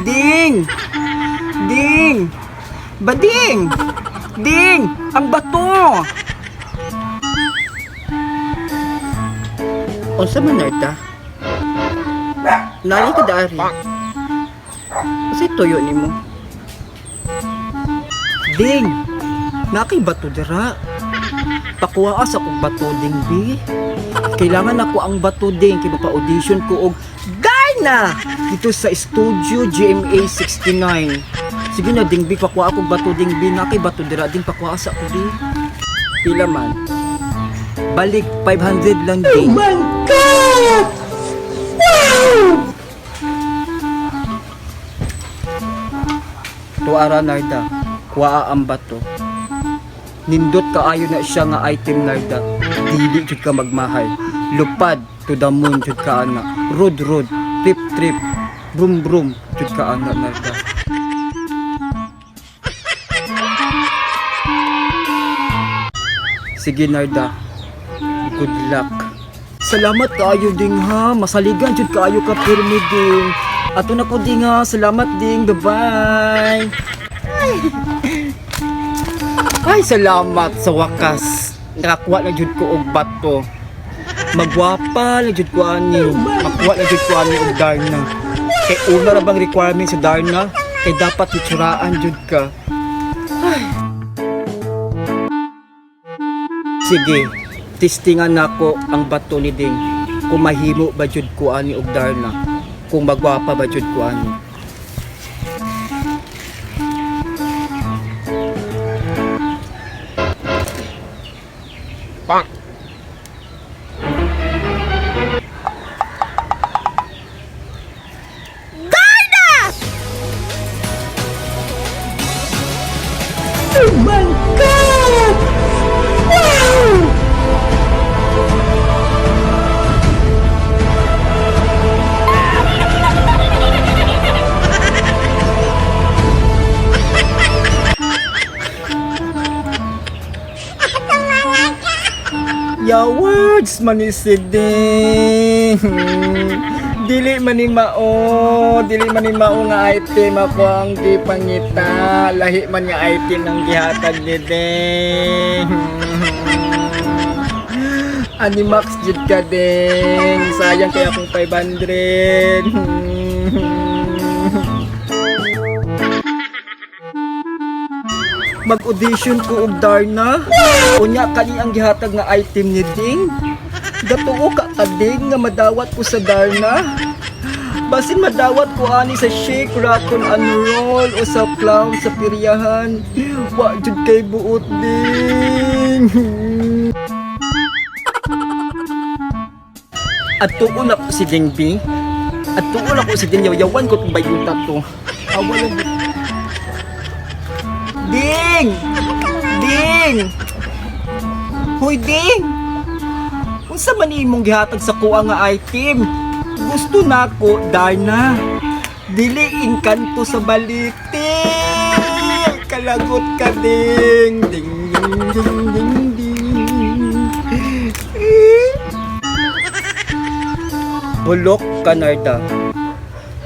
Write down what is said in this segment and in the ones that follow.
Ding! Ding! Bading! Ding! Ang bato! Unsa man narta? Nani ka dari? Kasi tuyo ni mo. Ding! Nakay bato dira. Pakuwaas akong bato ding bi. Kailangan ako ang bato ding kay mapa-audition ko og Darna dito sa studio GMA 69. Sige na ding bi, pakuha akong bato ding bi. Nakay bato dira ding pakuwaas ako di. Pila man? Balik 500 lang ding. Oh my God! Wow! Tuara narda, kuha ang bato. Nindot kaayo na siya nga item narda. Dili jud ka magmahal. Lupad to the moon jud ka ana. Road road, trip trip, brum brum jud ka ana narda. Sige narda. Good luck. Salamat kaayo ding ha. Masaligan jud kaayo ka pirmi ding. Ato na ko ding ha. Salamat ding. Bye-bye. Ay, salamat sa wakas. Nakakuha na jud ko og bato. Magwapa na jud ko ani. Makuha na jud ko ani og Darna. Kay una ra bang requirement sa Darna? Kay dapat itsuraan jud ka. Ay. Sige, testingan nako ang bato ni Ding. Kung mahimo ba jud ko ani og Darna. Kung magwapa ba jud ko ani. Pang. Oh my God! Wow! Ya words manisiding. Dili manimao nga item ako ang di pangita. Lahi man nga item ang gihatag ni Ding. Animax jud ka Ding. Sayang kaya akong 500. Mag-audition ko og Darna. Unya kani ang gihatag nga item ni Ding. Gatuo ka Ding nga madawat ko sa Darna. Basin madawat ko ani sa shake, rock and roll o sa clown sa piryahan. Wa jud kay buot Ding. At tuon ako si Ding B. At tuon ako si Ding yawan ko kung bayuta to. Awan Ding! Ding! Hoy Ding! Unsa man imong gihatag sa kuha nga item? Gusto nako Darna. Dili inkanto sa baliti. Kalagot ka Ding. Ding ding ding ding ding. Bulok ka narda.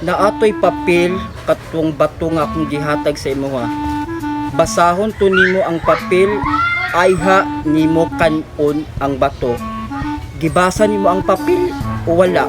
Naatoy papel katong bato nga akong gihatag sa imo ha. Basahon to nimo ang papel, ayha nimo kanon ang bato. Gibasa nimo ang papel o wala?